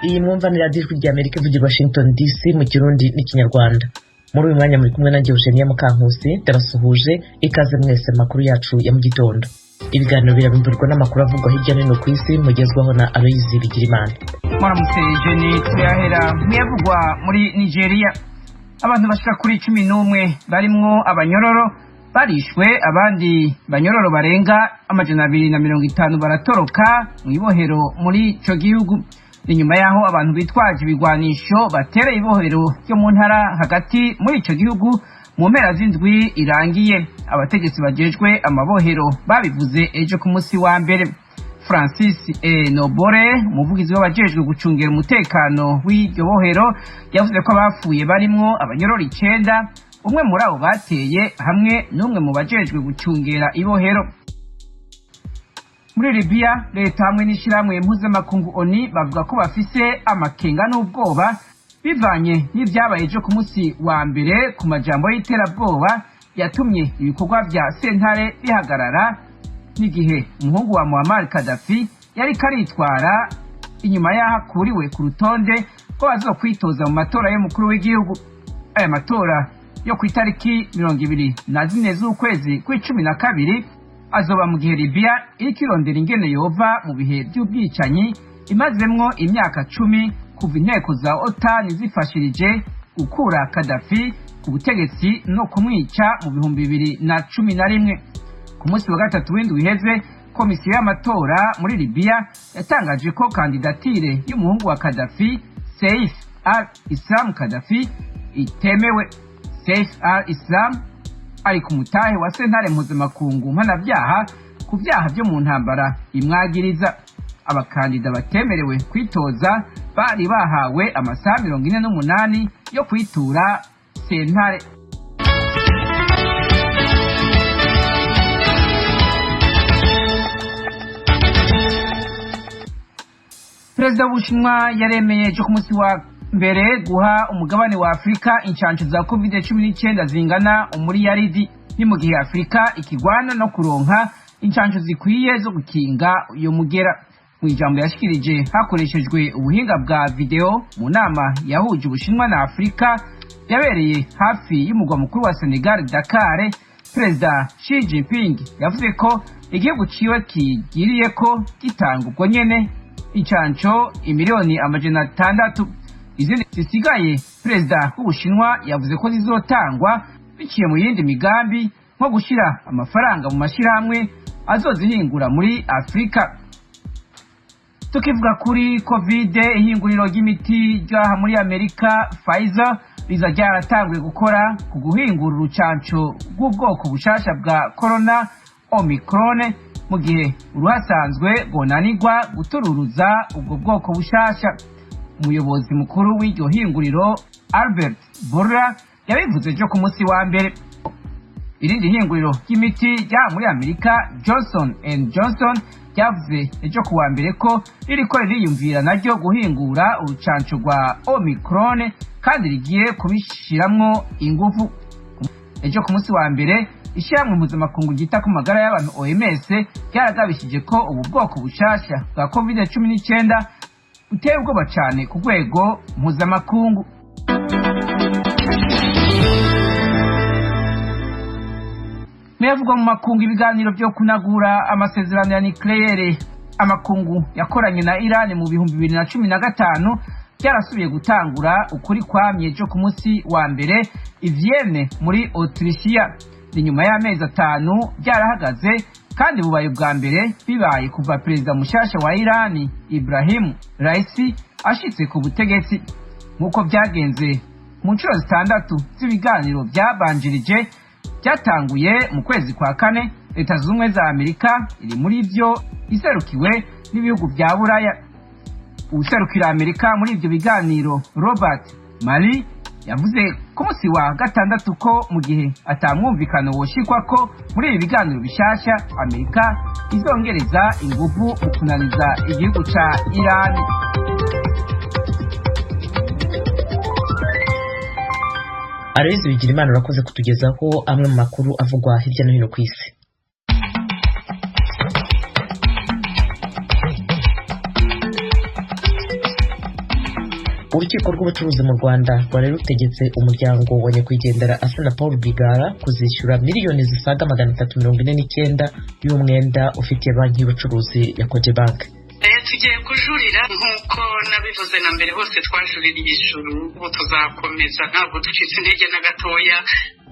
Iyi mwumvanira ijwi rya Amerika ivugira Washington DC mu Kirundi n'Ikinyarwanda. Muri uyu mwanya muri kumwe nanjye Eugenie Mukankusi, ndabasuhuje ikaze mwese makuru yacu ya mu gitondo. Ibiganiro birabimburwa n'amakuru avugwa hirya no hino ku isi mugezwaho na Aloyizi Bigirimana. Mwaramutse Eugenie, tuyahera mwavugwa muri Nigeria. Abantu bashika kuri 11 barimwo abanyororo barishwe, abandi banyororo barenga 250 baratoroka mu ibohero muri ico gihugu. Inyuma yaho abantu bitwaje ibigwanisho batera ibohero ryo mu ntara hagati muri ico gihugu mu mpera z'indwi irangiye. Abategetsi bajejwe amabohero babivuze ejo ku munsi wa mbere. Francis Nobore, umuvugizi w'abajejwe gucungera umutekano w'iryo bohero, yavuze ko abapfuye barimwo abanyororo 9, umwe muri abo bateye hamwe n'umwe mu bajejwe gucungera ibohero. Muri Libya, leta hamwe n'ishiramwe mpuzamakungu ONU bavuga ko bafise amakenga n'ubwoba bivanye n'ivyabaye ejo ku munsi wa mbere ku majambo y'iterabwoba yatumye ibikorwa vya sentare bihagarara n'igihe umuhungu wa Muammar Gaddafi yari karitwara inyuma y'ahakuriwe ku rutonde ko bazokwitoza mu matora y'umukuru w'igihugu. Aya matora yo ku itariki 24 z'ukwezi kwa12 azoba mu gihe Libya iriko irondera ingene yova mu bihe by'ubwicanyi imazemwo imyaka 10 kuva inteko za OTAN zifashirije gukura Gaddafi ku butegetsi no kumwica mu 2011. Ku munsi wa gatatu w'indwi iheze, komisiyo y'amatora muri Libya yatangaje ko kandidatire y'umuhungu wa Gaddafi, Saif al-Islam Gaddafi, itemewe. Saif al-Islam ari ku mutahe wa sentare mpuzamakungu mpanavyaha ku vyaha vyo mu ntambara imwagiriza. Abakandida batemerewe kwitoza bari bahawe amasaha 48 yo kwitura sentare. Perezida w'Ubushinwa yaremeye ejo ku munsi wa mbere guha umugabane wa Afrika incanco za COVID-19 zingana umuriyaridi, ni mu gihe Afrika ikigwana no kuronka incanco zikwiye zo gukinga uyo mugera. Mu ijambo yashikirije hakoreshejwe ubuhinga bwa video mu nama yahuje Ubushinwa na Afrika yabereye hafi y'umugwa mukuru wa Senegal, Dakar, Perezida Xi Jinping yavuze ko igihugu ciwe kigiriye ko gitanga ubwo nyene incanco imiliyoni 600. Izindi zisigaye Perezida w'Ubushinwa yavuze ko zizotangwa biciye mu yindi migambi nko gushira amafaranga mu mashirahamwe azozihingura muri Afrika. Tukivuga kuri COVID, ihinguriro ry'imiti ryaha muri Amerika Pfizer riza ryaratanguye gukora ku guhingura urucanco rw'ubwoko bushasha bwa Corona Omicron, mu gihe uruhasanzwe gonanirwa gutururuza ubwo bwoko bushasha. Umuyobozi mukuru w'iryo hinguriro Albert Bourla yabivuze ejo ku munsi wa mbere. Irindi hinguriro ry'imiti rya muri Amerika Johnson & Johnson yavuze ejo ku wa mbere ko ririko ririyumvira naryo guhingura urucanco rwa Omicron kandi rigiye kubishiramwo ingufu. Ejo ku munsi wa mbere ishyirahamwe mpuzamakungu ryita ku magara y'abantu OMS ryaragabishije ko ubu bwoko bushasha bwa COVID-19 uteye ubwoba cyane ku rwego mpuzamakungu. Muyavugwa mu makungu ibiganiro byo kunagura amasezerano ya nucleaire amakungu yakoranye na Iran mu 2015 byarasubiye gutangura ukuri kwamye ejo ku munsi wa mbere i Vienne muri Autrichia. Ni nyuma y'amezi 5 byarahagaze kandi bubaye bwa mbere bibaye kuva perezida mushasha wa Iran Ibrahim Raisi ashitse ku butegetsi. Nkuko byagenze mu nshuro 6 z'ibiganiro byabanjirije byatanguye mu kwezi kwa 4, Leta Zunze za Amerika iri muri ivyo iserukiwe n'ibihugu bya Buraya. Userukira Amerika muri ivyo biganiro Robert Malley yavuze ku munsi wa gatandatu ko mu gihe atamwumvikano woshikwa ko muri ibi biganiro bishasha Amerika izongereza ingufu mu kunaniza igihugu ca Iran. Aloyizi Bigirimana urakoze kutugezaho amwe mu makuru avugwa hirya no hino ku isi. urukiko rw'ubucuruzi mu Rwanda rwari rutegetse umuryango wa nyakwigendera Assinapol Paul Rwigara kuzishyura miliyoni zisaga 349 y'umwenda ufitiye banki y'ubucuruzi ya Cogebanque. Tugiye kujurira nk'uko nabivuze na mbere hose twajuririye ijuru, ubu tuzakomeza ntabwo ducitse intege na gatoya,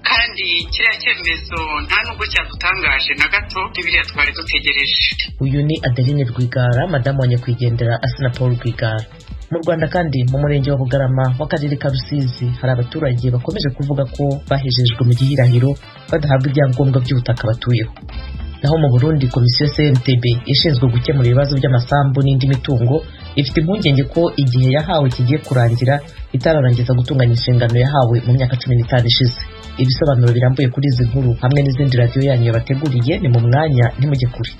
kandi kiriya cyemezo nta nubwo cyadutangaje na gato n'ibiriya twari dutegereje. Uyu ni Adeline Rwigara, madamu wa nyakwigendera Assinapol Paul Rwigara. Mu Rwanda kandi mu murenge wa Bugarama w'akarere ka Rusizi hari abaturage bakomeje kuvuga ko bahejejwe mu gihirahiro badahabwa ibyangombwa by'ubutaka batuyeho. Naho mu Burundi komisiyo CNTB ishinzwe gukemura ibibazo by'amasambu n'indi mitungo ifite impungenge ko igihe yahawe kigiye kurangira itararangiza gutunganya inshingano yahawe mu myaka 15 ishize. Ibisobanuro birambuye kuri izi nkuru hamwe n'izindi radio yanyu yabateguriye ni mu mwanya ntimujye kure.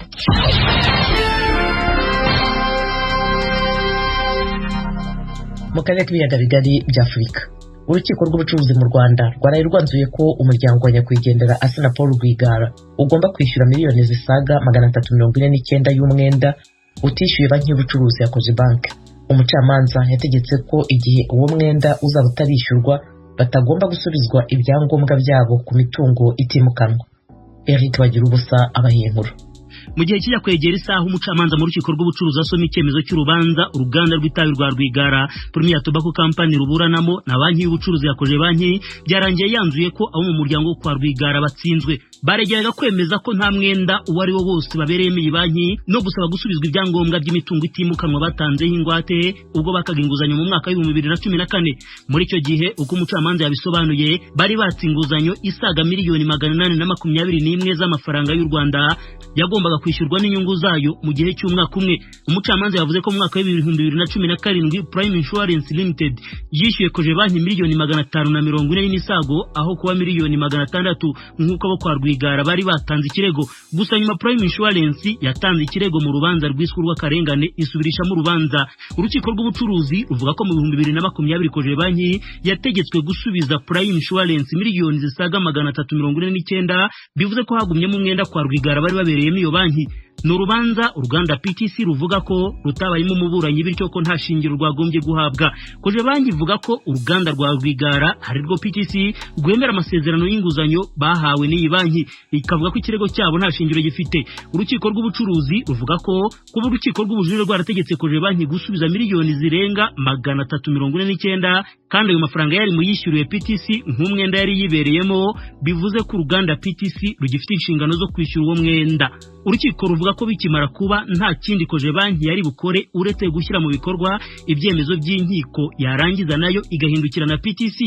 Mu karere k'ibiyaga bigari bya Afurika, urukiko rw'ubucuruzi mu Rwanda rwaraye rwanzuye ko umuryango wa nyakwigendera Assinapol Rwigara ugomba kwishyura miliyoni zisaga 349 y'umwenda utishyuye banki y'ubucuruzi ya Cogebanque. Umucamanza yategetse ko igihe uwo mwenda uzaba utarishyurwa batagomba gusubizwa ibyangombwa byabo ku mitungo itimukanwa. Eric Bagirubusa abahiye inkuru. Mu gihe kijya kwegera isaha umucamanza mu rukiko rw'ubucuruzi asoma icyemezo cy'urubanza uruganda rw'itabi rwa Rwigara Premier Tobacco Company ruburanamo na banki y'ubucuruzi ya Cogebanque byarangiye yanzuye ko abo mu muryango kwa Rwigara batsinzwe. Baregeraga kwemeza ko nta mwenda uwo ari wo wose babereyemo iyi banki no gusaba gusubizwa ibyangombwa by'imitungo itimukanwa batanzeho ingwate ubwo bakaga inguzanyo mu mwaka wa 2014. Muri icyo gihe uko umucamanza yabisobanuye bari batsinguzanyo isaga miliyoni 821 z'amafaranga y'u Rwanda yagombaga kwishyurwa n'inyungu zayo mu gihe cy'umwaka umwe. Umucamanza yavuze ko mu mwaka wa 2017 Prime Insurance Limited yishyuye Cogebanque miliyoni 540 n'isago aho kuba miliyoni 600 nk'uko abo kwa Rwigara bari batanze ikirego. Gusa nyuma Prime Insurance yatanze ikirego mu rubanza rwiswe rw'akarengane isubirisha mu rubanza. Urukiko rw'ubucuruzi ruvuga ko mu 2020 Cogebanque yategetswe gusubiza Prime Insurance miliyoni zisaga 349 bivuze ko hagumyemo umwenda kwa Rwigara bari babereyemo iyo banki. N'urubanza uruganda PTC ruvuga ko rutabayemo umuburanyi bityo ko nta shingiro rwagombye guhabwa. Cogebanque ivuga ko uruganda rwa Rwigara hari rwo PTC rwemera amasezerano y'inguzanyo bahawe n'iyi banki, ikavuga ko ikirego cyabo nta shingiro gifite. Urukiko rw'ubucuruzi ruvuga ko kuba urukiko rw'ubujurire rwarategetse Cogebanque gusubiza miliyoni zirenga 349 kandi ayo mafaranga yari mu yishyuriwe PTC nk'umwenda yari yibereyemo, bivuze ko uruganda PTC rugifite inshingano zo kwishyura uwo mwenda. Urukiko ruvuga ko bikimara kuba nta kindi Cogebanque yari bukore uretse gushyira mu bikorwa ibyemezo by'inkiko yarangiza nayo igahindukira na PTC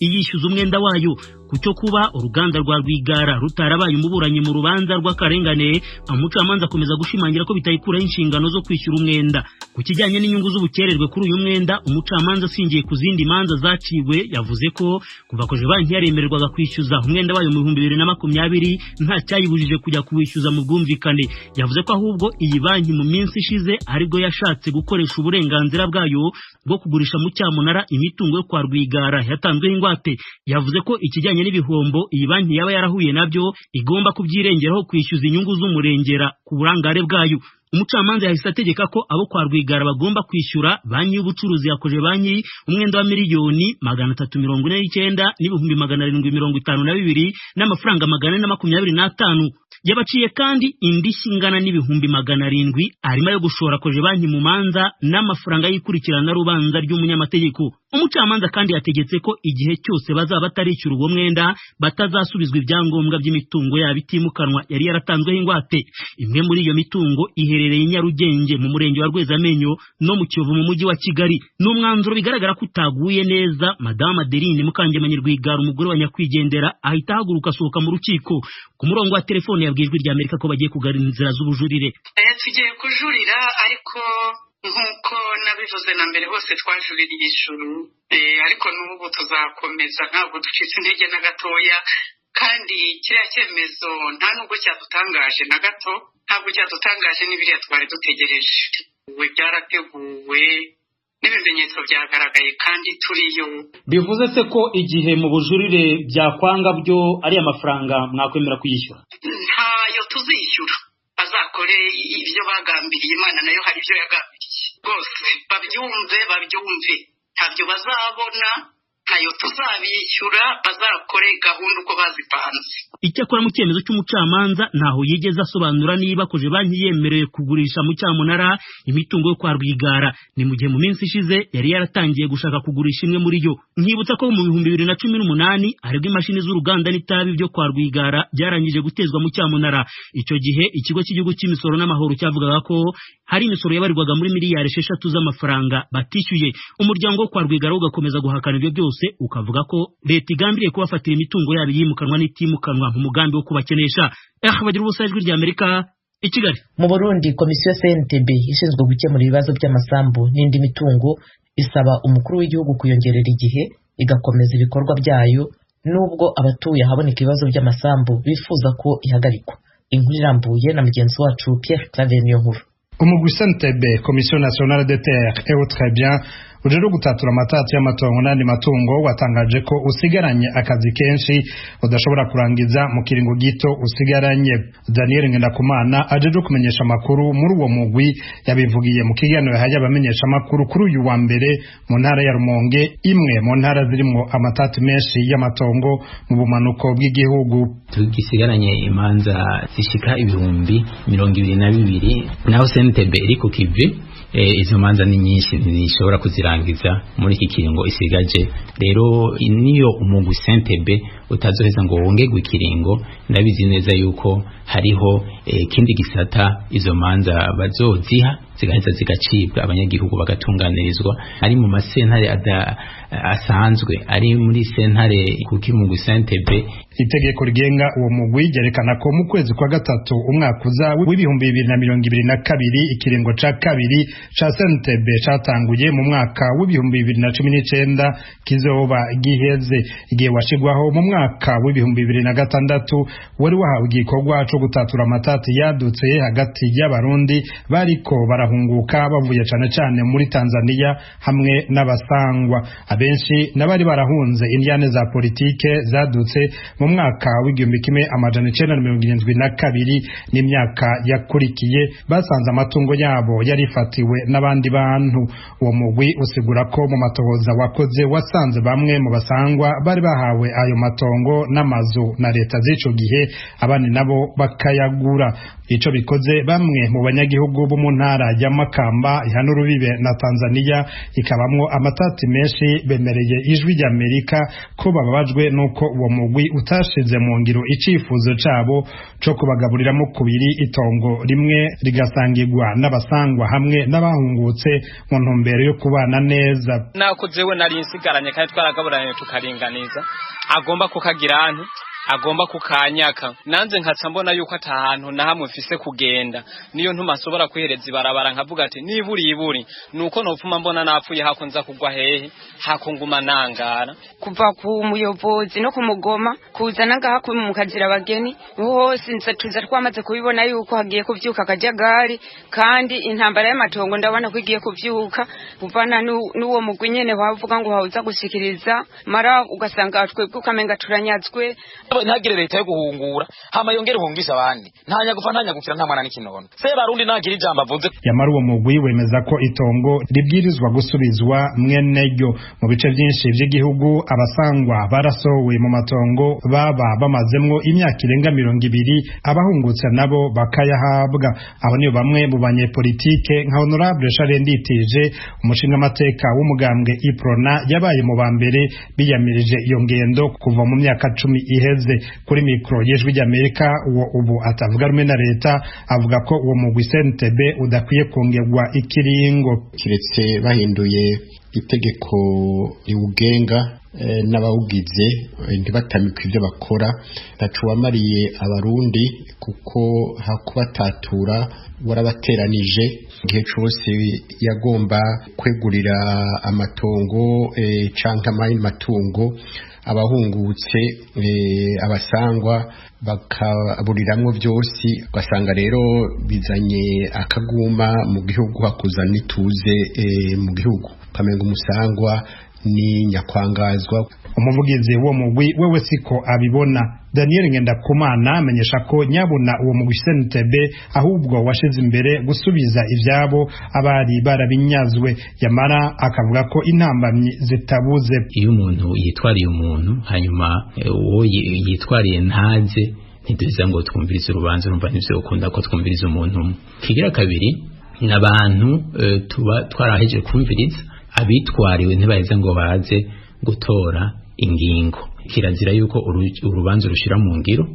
iyishyuza umwenda wayo. Kucyo kuba uruganda rwa Rwigara rutarabaye umuburanyi mu rubanza rw'akarengane, umucamanza akomeza gushimangira ko bitayikuraho inshingano zo kwishyura umwenda. Ku kijyanye n'inyungu z'ubukererwe kuri uyu mwenda, umucamanza asingiye ku zindi manza zaciwe yavuze ko kuva Cogebanque yaremererwaga kwishyuza umwenda wayo mu 2020 nta cyayibujije kujya kuwishyuza mu bwumvikane. Yavuze ko ahubwo iyi banki mu minsi ishize aribwo yashatse gukoresha uburenganzira bwayo bwo kugurisha mu cyamunara imitungo yo kwa Rwigara yatanzweho ingwate. Yavuze ko ikijyanye n'ibihombo iyi banki yaba yarahuye nabyo igomba kubyirengeraho kwishyuza inyungu z'umurengera ku burangare bwayo. Umucamanza yahise ategeka ko abo kwa Rwigara bagomba kwishyura banki y'ubucuruzi ya Cogebanque umwenda wa miliyoni 349 n'ibihumbi 752 n'amafaranga 425. Yabaciye kandi indishyi ingana n'ibihumbi 700 arimo yo gushora Cogebanque mu manza n'amafaranga yikurikirana rubanza ry'umunyamategeko. Umucamanza kandi yategetse ko igihe cyose bazaba batarishyura uwo mwenda batazasubizwa ibyangombwa by'imitungo yabo itimukanwa yari yaratanzweho ingwate. Imwe muri iyo mitungo iherereye i Nyarugenge mu murenge wa Rwezamenyo no mu Kiyovu mu mujyi wa Kigali. N'umwanzuro bigaragara ko utaguye neza, Madame Adeline Mukangemanyi Rwigara umugore wa nyakwigendera ahita ahaguruka asohoka mu rukiko. Ku murongo wa telefone yabwijwe rya Amerika ko bagiye kugarura inzira z'ubujurire. Tugiye kujurira ariko nk'uko nabivuze na mbere hose twajuririye ijuru, ariko n'ubu tuzakomeza ntabwo ducitse intege na gatoya, kandi kiriya cyemezo nta nubwo cyadutangaje na gato, ntabwo cyadutangaje n'ibiriya twari dutegereje. Byarateguwe n'ibimenyetso byagaragaye kandi turiyo. Bivuze se ko igihe mu bujurire byakwanga byo ari amafaranga mwakwemera kuyishyura? Ntayo tuzishyura, bazakore ibyo bagambiriye, Imana nayo hari ibyo yagambiriye rwose, babyumve ntabyo bazabona, ntayo tuzabishyura, bazakore gahunda uko bazipanze. Icyakora mu cyemezo cy'umucamanza ntaho yigeze asobanura niba koje banki yemerewe kugurisha mu cyamunara imitungo yo kwa Rwigara. Ni mu gihe mu minsi ishize yari yaratangiye gushaka kugurisha imwe muri yo. Nkibutsa ko mu 2018 aribwo imashini z'uruganda n'itabi byo kwa Rwigara byarangije gutezwa mu cyamunara. Icyo gihe ikigo cy'igihugu cy'imisoro n'amahoro cyavugaga ko hari imisoro yabarirwaga muri miliyari 6 z'amafaranga batishyuye. Umuryango wo kwa Rwigara ugakomeza guhakana ibyo byose, ukavuga ko leta igambiriye kubafatira imitungo yabo yimukanwa n'itimukanwa mu mugambi wo kubakenesha. Bagira ubusa ijwi ry'Amerika i Kigali. Mu Burundi, komisiyo CNTB ishinzwe gukemura ibibazo by'amasambu n'indi mitungo isaba umukuru w'igihugu kuyongerera igihe igakomeza ibikorwa byayo nubwo abatuye ahaboneka ibibazo by'amasambu bifuza ko ihagarikwa. Inkuru irambuye na mugenzi wacu Pierre Claver Niyonkuru. Umugwi CNTB, Commission Nationale des Terres et Très Bien, ujero gutatura amatati y'amatongo n'andi matungo watangaje ko usigaranye akazi kenshi udashobora kurangiza mu kiringo gito usigaranye. Daniel Ngendakumana ajeje kumenyesha makuru muri uwo mugwi yabivugiye mu kiganiro yahaye abamenyesha makuru kuri uyu wa mbere mu ntara ya Rumonge, imwe mu ntara zirimo amatati menshi y'amatongo mu bumanuko bw'igihugu. Tugisigaranye imanza zishika 22,000 naho CNTB iri ku kivi. Izo manza ni nyinshi nishobora kuzirangiza muri iki kiringo isigaje. Rero niyo umugwi CNTB utazoheza ngo wongegwe ikiringo, ndabizi neza yuko hariho kindi gisata izo manza bazoziha zigaheza zigacibwa, abanyagihugu bagatunganirizwa ari mu masentare asanzwe, ari muri sentare kuki mu CNTB. Itegeko rigenga uwo mugwi ryerekana ko mu kwezi kwa gatatu umwaka uza w'2022 ikiringo ca kabiri ca CNTB catanguye mu mwaka w'2019 kizoba giheze. Igihe washigwaho mu mwaka w'2006 wari wahawe igikorwa co gutatura amatati yadutse hagati y'abarundi bariko barahunguka bavuye cane cane muri Tanzania hamwe n'abasangwa. Abenshi nabari barahunze indiane za politike zadutse mu mwaka w'1972 n'imyaka yakurikiye, basanze amatungo yabo yarifatiwe n'abandi bantu. Uwo mugwi usigura ko mu matohoza wakoze wasanze bamwe mu basangwa bari bahawe ayo matongo n'amazu na leta z'ico gihe, abandi nabo bakayagura. Ico bikoze bamwe mu banyagihugu bo mu ntara ya Makamba ihana urubibe na Tanzania ikabamwo amatati menshi bemereye ijwi ry'Amerika ko bababajwe nuko uwo mugwi utashize mu ngiro icifuzo cabo co kubagaburiramo kubiri itongo rimwe rigasangirwa n'abasangwa hamwe n'abahungutse mu ntumbero yo kubana neza. Nakozewe nari insigaranye kandi twaragaburanye tukaringaniza, agomba kukagira agomba kukanyaka. Nanze nkaca mbona yuko atahantu na hamwe mfise kugenda, niyo ntumasobora kwihereza ibarabara nkavuga ati niburi nuko nopfuma mbona napfuye hako nza kugwa hehe, hako nguma nangara. Kuva ku muyobozi no kumugoma kuzana ngaha mu kazira abageni hose nza tuza twamaze kubibona yuko hagiye kuvyuka akajagari, kandi intambara y'amatongo ndabona ko igiye kuvyuka kuvana n'uwo mugwi nyene wavuga ngo hauza gushikiriza mara ugasanga twebwe ukamenga turanyazwe. Ntagire leta yo guhungura hama yongere hungisha abandi, ntanya gufa ntanya gukira nta mwana n'ikinono se barundi nagira ijambo avuze. Yamara uwo mugwi wemeza ko itongo ribwirizwa gusubizwa mweneryo. Mu bice byinshi by'igihugu abasangwa barasowe mu matongo baba bamazemwo imyaka irenga 200, abahungutse nabo bakayahabwa. Aho niyo bamwe mu banyepolitike nka Honorable Charles Nditije, umushinga amateka w'umugambwe Iprona, yabaye mu bambere biyamirije iyo ngendo kuva mu myaka 10 iheze. Kuri mikro y'ijwi ry'Amerika uwo ubu atavuga rumwe na leta avuga ko uwo mugwi CNTB udakwiye kongerwa ikiringo kiretse bahinduye itegeko riwugenga n'abawugize ntibatamika ibyo bakora. Ntacu wamariye abarundi kuko hakubatatura warabateranije igihe cyose yagomba kwegurira amatongo canke amatungo abahungutse abasangwa bakaburiramwo byose, ugasanga rero bizanye akaguma mu gihugu, hakuzana ituze mu gihugu, kamenga umusangwa ni nyakwangazwa. Umuvugizi wo mugwi wewe siko abibona. Daniel Ngendakumana amenyesha ko nyabuna uwo mugwi CNTB ahubwo washize imbere gusubiza ivyabo abari barabinyazwe, yamara akavuga ko intambamyi zitabuze. Iyo umuntu yitwariye umuntu hanyuma uwo yitwariye ntaze ntiduza ngo twumvirize urubanza, urumva nivyo ukunda ko twumviriza umuntu. Kigira kabiri n'abantu tuba twaraheje kumviriza abitwariwe ntibaheza ngo baze gutora ingingo. Kirazira yuko urubanza rushira mu ngiro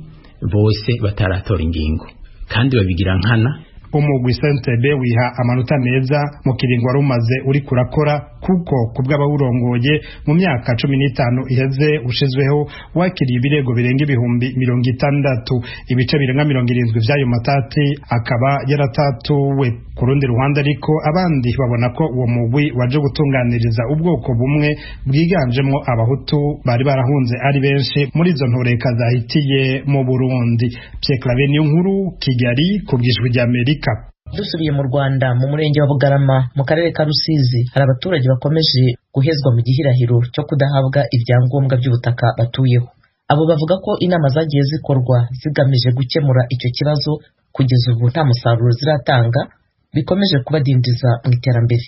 bose bataratora ingingo kandi babigira nkana. Umugwi CNTB wiha amanota meza mu kiringo rumaze uri kurakora kuko kubw'abawurongoye mu myaka 15 iheze ushizweho wakiriye ibirego birenga ibihumbi 60, ibice birenga 70 vyayo matati akaba yaratatuwe. Ku rundi ruhande ariko abandi babona ko uwo mugwi waje gutunganiriza ubwoko bumwe bwiganjemo abahutu bari barahunze ari benshi muri izo ntoreka zahitiye mu Burundi. Pierre Claver Niyonkuru, Kigali, ku bw'Ijwi ry'Amerika. Dusubiye mu Rwanda, mu murenge wa Bugarama mu karere ka Rusizi hari abaturage bakomeje guhezwa mu gihirahiro cyo kudahabwa ibyangombwa by'ubutaka batuyeho. Abo bavuga ko inama zagiye zikorwa zigamije gukemura icyo kibazo kugeza ubu nta musaruro ziratanga, bikomeje kubadindiza mu iterambere.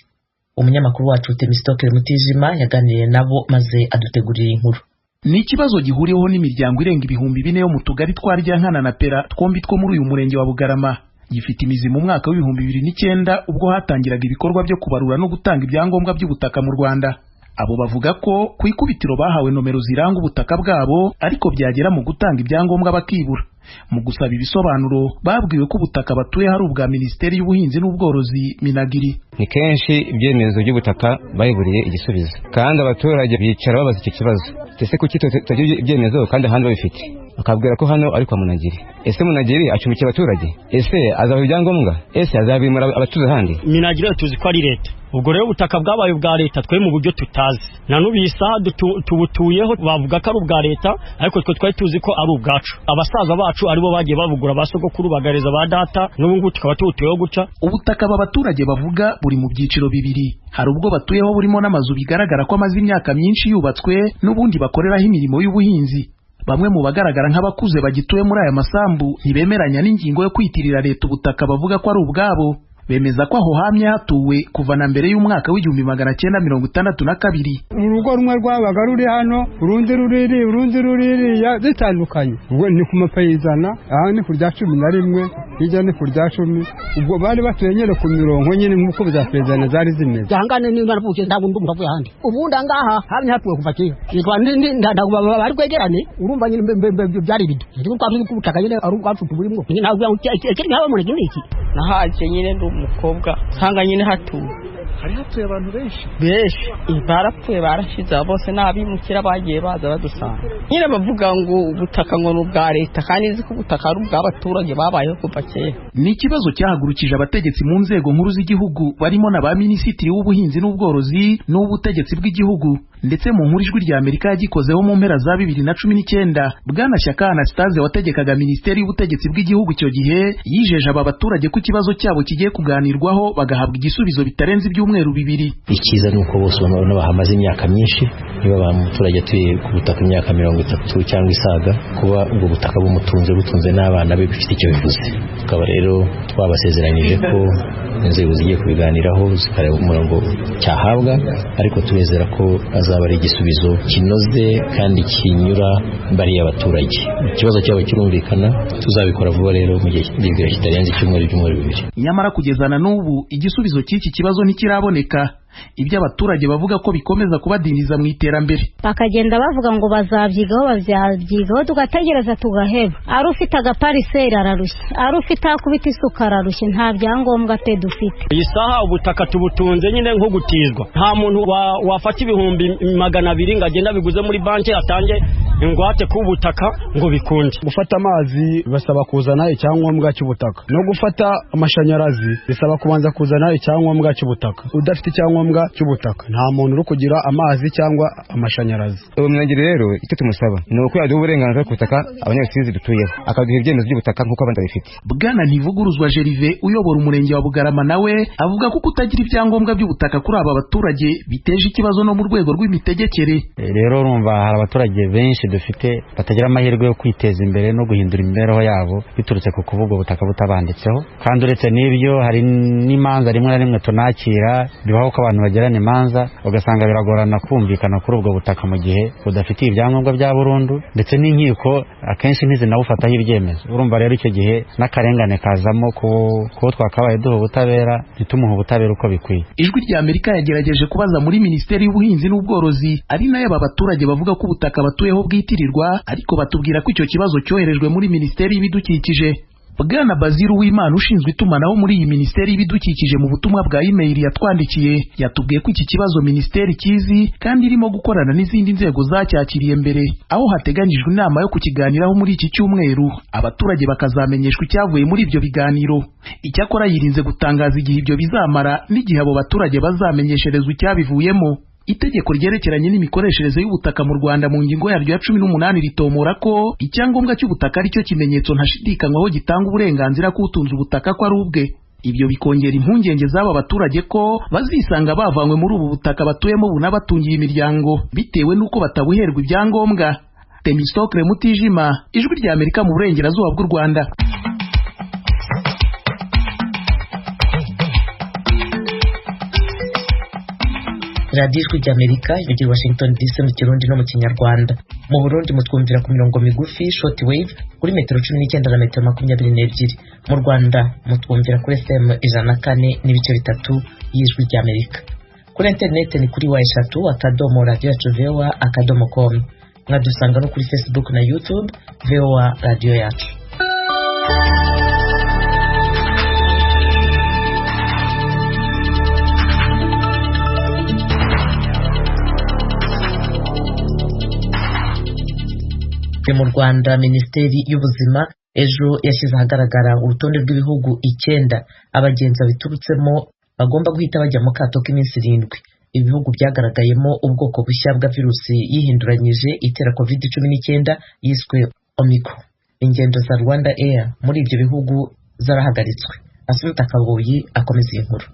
Umunyamakuru wacu Temistokere Mutijima yaganiriye nabo maze adutegurira inkuru. Ni ikibazo gihuriweho n'imiryango irenga ibihumbi 4 yo mu tugari twa Ryankana na Pera twombi two muri uyu murenge wa Bugarama. Gifite imizi mu mwaka wa 2009 ubwo hatangiraga ibikorwa byo kubarura no gutanga ibyangombwa by'ubutaka mu Rwanda. Abo bavuga ko ku ikubitiro bahawe nomero ziranga ubutaka bwabo, ariko byagera mu gutanga ibyangombwa bakibura. Mu gusaba ibisobanuro babwiwe ko ubutaka batuye hari ubwa Minisiteri y'Ubuhinzi n'Ubworozi Minagiri. Ni kenshi ibyemezo by'ubutaka bayiburiye igisubizo, kandi abaturage bicara babaza icyo kibazo. Ese kuki tutagira ibyemezo kandi ahandi babifite? Akabwira ko hano ari kwa Munagiri. Ese Munagiri acumbikiye abaturage? Ese azaha ibyangombwa? Ese azabimura abatuze handi? Minagiri tuzi ko ari leta. Ubwo rero ubutaka bwabaye ubwa leta twe mu buryo tutazi. Na nubisa tubutuyeho bavuga ko ari ubwa leta, ariko twe twari tuzi ko ari ubwacu. Abasaza bacu aribo bagiye bavugura basogokuru bagareza ba data, n'ubungu tukaba tubutuyeho guca. Ubutaka abaturage bavuga buri mu byiciro bibiri. Hari ubwo batuyeho burimo n'amazu bigaragara ko amaze imyaka myinshi yubatswe, n'ubundi bakoreraho imirimo y'ubuhinzi. Bamwe mu bagaragara nk'abakuze bagituye muri aya masambu ntibemeranya n'ingingo yo kwitirira leta ubutaka bavuga ko ari ubwabo. Bemeza ko aho hamye hatuwe kuva na mbere y'umwaka w'1962. Urugo rumwe rwabaga ruri hano, urundi ruriri zitandukanye. Ubwo ni ku mapayizana, aha ni ku rya 11, hirya ni ku rya 10. Ubwo bari batuye nyine ku mirongo nyine nk'uko za payizana zari zimeze. Jangane ni baravuye ntabwo ndumva vuye handi. Ubundi angaha hamye hatuwe kuva kera. Yitwa ndagwa bari kwegerane, urumva nyine byari bidu. Ndiko kwamye kubutaka nyine ari ubwacu tuburimo. Ntabwo cyari muri gindiki. Nahaje nyine umukobwa hanga nyine hatuye. Hari hatuye abantu benshi barapfuye barashize bose n'abimukira bagiye baza badusanga. Nyine bavuga ngo ubutaka ngo n'ubwa leta, kandi nzi ko ubutaka ari ubw'abaturage babayeho kuva kera. Ni ikibazo cyahagurukije abategetsi mu nzego nkuru z'igihugu barimo na ba Minisitiri w'Ubuhinzi n'Ubworozi n'Ubutegetsi bw'igihugu, ndetse mu nkuru Ijwi ry'Amerika yagikozeho mu mpera za 2019. Bwana Shyaka Anastase wategekaga Minisiteri y'Ubutegetsi bw'igihugu icyo gihe yijeje aba baturage ko ikibazo cyabo kigiye kuganirwaho bagahabwa igisubizo bitarenze ibyumweru 2. Ikiza nuko bose babona bahamaze imyaka myinshi, niba ba muturage atuye ku butaka imyaka 30 cyangwa isaga, kuba ubwo butaka butunze n'abana be bifite icyo bivuze. Tukaba rero twabasezeranyije ko inzego zigiye kubiganiraho zikareba umurongo cyahabwa, ariko tubezera ko azaba ari igisubizo kinoze kandi kinyura bariya abaturage. Ikibazo cyabo kirumvikana, tuzabikora vuba rero mu gihe kitarenze icyumweru 2. Nyamara kugezana n'ubu igisubizo cy'iki kibazo ntikiraboneka. Ibyo abaturage bavuga ko bikomeza kubadiniza mu iterambere. Bakagenda bavuga ngo bazabyigaho tugategereza tugaheba. Ari ufite agapariseri ararushye, ari ufite akubita isuka ararushye, nta byangombwa te dufite. Iyi saha ubutaka tubutunze nyine nko gutizwa. Nta muntu wafata ibihumbi 200 ngo agenda biguze muri banki atange ingwate ku butaka ngo bikunde. Gufata amazi basaba kuzana icyangombwa cy'ubutaka, no gufata amashanyarazi bisaba kubanza kuzana icyangombwa cy'ubutaka. Udafite icyangombwa cy'ubutaka nta muntu uri kugira amazi cyangwa amashanyarazi. Uwo Munagiri rero icyo tumusaba ni uko yaduha uburenganzira ku butaka abanyarusizi dutuyeho, akaduha ibyemezo by'ubutaka nk'uko abandi babifite. Bwana Ntivuguruzwa Gervais uyobora umurenge wa Bugarama nawe avuga ko kutagira ibyangombwa by'ubutaka kuri aba baturage biteje ikibazo no mu rwego rw'imitegekere. Rero urumva hari abaturage benshi benshi dufite batagira amahirwe yo kwiteza imbere no guhindura imibereho yabo biturutse ku kuvuga ubutaka butabanditseho. Kandi uretse n'ibyo hari n'imanza rimwe na rimwe tunakira, bibaho ko abantu bagirana imanza ugasanga biragorana kumvikana kuri ubwo butaka mu gihe budafitiye ibyangombwa bya burundu, ndetse n'inkiko akenshi ntizinabufataho ibyemezo. Urumva rero icyo gihe n'akarengane kazamo ko twakabaye duha ubutabera ntitumuhe ubutabera uko bikwiye. Ijwi rya Amerika yagerageje kubaza muri Minisiteri y'Ubuhinzi n'Ubworozi, ari nayo aba baturage bavuga ko ubutaka batuyeho bwitirirwa, ariko batubwira ko icyo kibazo cyoherejwe muri Minisiteri y'Ibidukikije. Bwana Baziru w'Imana ushinzwe itumanaho muri iyi Minisiteri y'Ibidukikije mu butumwa bwa email yatwandikiye yatubwiye ko iki kibazo Minisiteri kizi kandi irimo gukorana n'izindi nzego zacyakiriye mbere, aho hateganyijwe inama yo kukiganiraho muri iki cyumweru, abaturage bakazamenyeshwa icyavuye muri ibyo biganiro. Icyakora yirinze gutangaza igihe ibyo bizamara n'igihe abo baturage bazamenyesherezwa icyabivuyemo. Itegeko ryerekeranye n'imikoreshereze y'ubutaka mu Rwanda mu ngingo yaryo ya 18 ritomora ko icyangombwa cy'ubutaka ari cyo kimenyetso ntashidikanywaho gitanga uburenganzira k'utunze ubutaka ko ari ubwe. Ibyo bikongera impungenge z'aba baturage ko bazisanga bavanywe muri ubu butaka batuyemo bunabatungiye imiryango bitewe n'uko batabuherwa ibyangombwa. Temistokle Mutijima, Ijwi rya Amerika mu burengerazuba bw'u Rwanda. radiyo ijwi ry'Amerika ivugira Washington DC mu Kirundi no mu Kinyarwanda. Mu Burundi mutwumvira ku mirongo migufi short wave kuri metero 19 na metero 22. Mu Rwanda mutwumvira kuri FM 104.3 y'Ijwi ry'Amerika. Kuri internet ni kuri wa3.radio.voa.com. Mwadusanga no kuri Facebook na YouTube VOA Radio Yacu. Mu Rwanda Minisiteri y'Ubuzima ejo yashyize ahagaragara urutonde rw'ibihugu 9 abagenzi biturutsemo bagomba guhita bajya mu kato k'iminsi 7. Ibihugu byagaragayemo ubwoko bushya bwa virusi yihinduranyije itera COVID-19 yiswe Omicron. Ingendo za Rwanda Air muri ibyo bihugu zarahagaritswe. Asumta Kaboyi akomeza inkuru.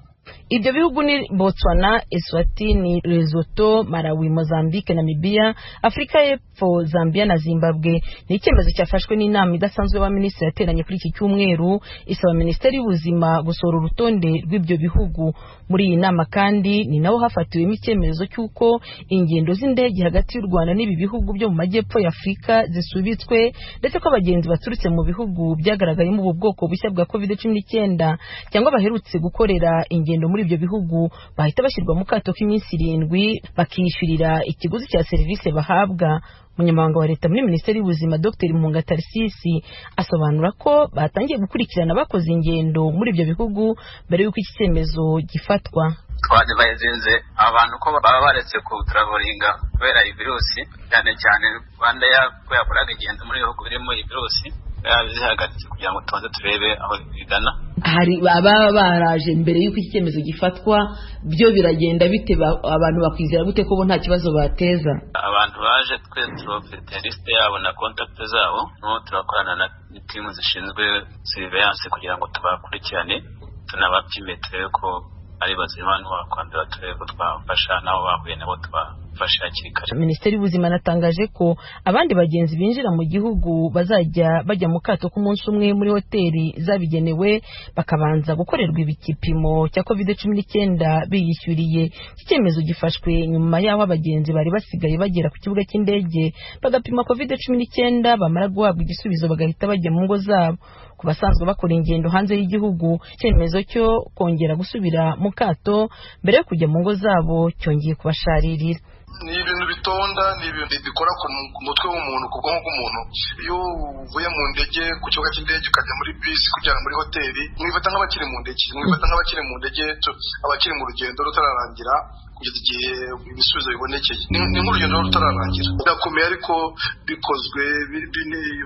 Ibyo bihugu ni Botswana, Eswatini, Lesotho, Malawi, Mozambique, Namibia, Afrika y'Epfo, Zambia na Zimbabwe. Ni icyemezo cyafashwe n'inama idasanzwe y'abaminisitiri yateranye kuri iki cyumweru isaba Minisiteri y'Ubuzima gusohora urutonde rw'ibyo bihugu. Muri iyi nama kandi ni naho hafatiwemo icyemezo cy'uko ingendo z'indege hagati y'u Rwanda n'ibi bihugu byo mu majyepfo ya Afrika zisubitswe, ndetse ko abagenzi baturutse mu bihugu byagaragayemo ubu bwoko bushya bwa COVID-19 cyangwa baherutse gukorera ingendo muri ibyo bihugu bahita bashyirwa mu kato k'iminsi 7 bakishyurira ikiguzi cya serivisi bahabwa. Umunyamabanga wa leta muri Minisiteri y'Ubuzima Dr. Mpunga Tarsisi asobanura ko batangiye gukurikirana bakoze ingendo muri ibyo bihugu mbere y'uko iki cyemezo gifatwa. Twadebayezenze abantu ko baba baretse ku travelinga kubera iyi virusi, cyane cyane Rwanda yakoraga ingendo muri bihugu birimo iyi virusi yazihagaritse kugira ngo tubanze turebe aho bigana. Hari baba baraje mbere y'uko iki cyemezo gifatwa, byo biragenda bite? Abantu bakwizera gute ko bo nta kibazo bateza? Abantu baje twe turofite liste yabo na contact zabo, no turakorana na timu zishinzwe surveillance kugira ngo tubakurikirane tunabapime turebe ko ari bazima n'abakwandura turebe ko twafasha nabo bahuye nabo tubafasha hakiri kare. Minisiteri y'Ubuzima natangaje ko abandi bagenzi binjira mu gihugu bazajya bajya mu kato k'umunsi umwe muri hoteli zabigenewe bakabanza gukorerwa ibipimo cya COVID-19 biyishyuriye. Iki cyemezo gifashwe nyuma y'aho abagenzi bari basigaye bagera ku kibuga cy'indege bagapima COVID-19 bamara guhabwa igisubizo bagahita bajya mu ngo zabo. Ku basanzwe bakora ingendo hanze y'igihugu, icyemezo cyo kongera gusubira mu kato mbere yo kujya mu ngo zabo cyongeye kubasharirira. Ni ibintu bitonda, ni ibintu bikora ku mutwe w'umuntu, ku bwonko bw'umuntu. Iyo uvuye mu ndege ku kibuga cy'indege ukajya muri bisi kujyana muri hoteli, mwifata nk'abakiri mu ndege, abakiri mu rugendo rutararangira kugeza igihe ibisubizo bibonekeye. Ni nk'urugendo rutararangira. Birakomeye ariko bikozwe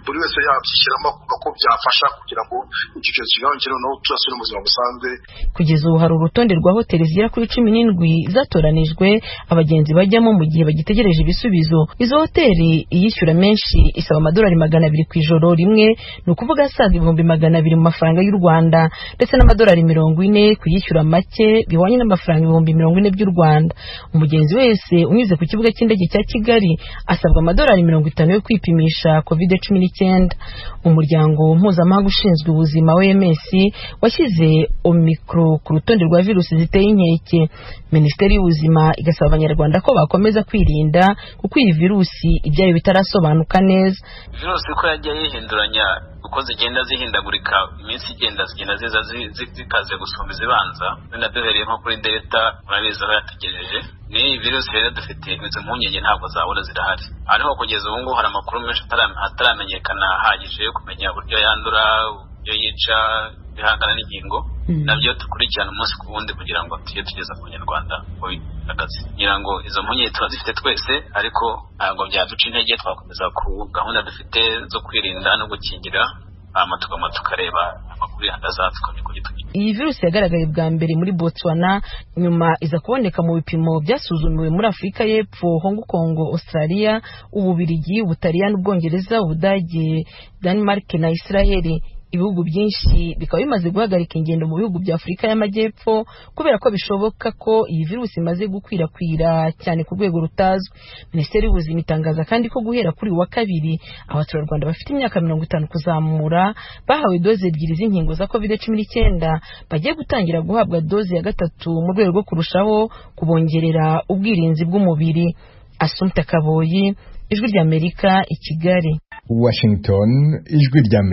buri wese yabyishyiramo akumva ko byafasha kugira ngo icyo kibazo kigabanyuke noneho turasubire mu buzima busanzwe. Kugeza ubu hari urutonde rwa hoteli zigera kuri 17 zatoranijwe abagenzi bajyamo mu gihe bagitegereje ibisubizo. Izo hoteli iyishyura menshi isaba $200 ku ijoro rimwe, ni ukuvuga asaga $200 mu mafaranga y'u Rwanda, ndetse $40 kuyishyura make bihwanye n'amafaranga $40 by'u Rwanda. Rwanda. Umugenzi wese unyuze ku kibuga cy'indege cya Kigali asabwa amadolari 50 yo kwipimisha COVID-19. Umuryango mpuzamahanga ushinzwe ubuzima OMS washyize Omicron ku rutonde rwa virusi ziteye inkeke. Minisiteri y'ubuzima igasaba abanyarwanda ko bakomeza kwirinda kuko iyi virusi ibyayo bitarasobanuka neza. Virusi ko yagiye yihinduranya uko zigenda zihindagurika, iminsi zigenda ziza zikaze gusumba izibanza. Duhereye nko kuri Delta murabizi aho yategereje. Ni virusi rero dufite izo mpungenge ntabwo zabura zirahari. Ariko kugeza ubu ngubu hari amakuru menshi ataramenyekana ahagije yo kumenya uburyo yandura, uburyo yica, bihangana n'ingingo. Nabyo tukurikirana umunsi ku wundi kugira ngo tujye tugeza ku Banyarwanda ko bihagaze. Ngira ngo izo mpungenge turazifite twese, ariko ntabwo byaduca intege, twakomeza ku gahunda dufite zo kwirinda no gukingira amatugama tukareba amakuru y'ahadazaza kugira. Iyi virusi yagaragaye bwa mbere muri Botswana, nyuma iza kuboneka mu bipimo byasuzumiwe muri Afurika y'Epfo, Hong Kong, Australia, Ububiligi, Ubutaliyani, Ubwongereza, Ubudage, Denmark na Israel. Ibihugu byinshi bikaba bimaze guhagarika ingendo mu bihugu bya Afurika y'Amajyepfo kubera ko bishoboka ko iyi virusi imaze gukwirakwira cyane ku rwego rutazwi. Minisiteri y'Ubuzima itangaza kandi ko guhera kuri wa kabiri abaturarwanda bafite imyaka 50 kuzamura bahawe doze 2 z'inkingo za COVID-19 bagiye gutangira guhabwa doze ya 3 mu rwego rwo kurushaho kubongerera ubwirinzi bw'umubiri. Assumpta Kaboyi, Ijwi ry'Amerika, i Kigali. Washington, Ijwi ry'Amerika.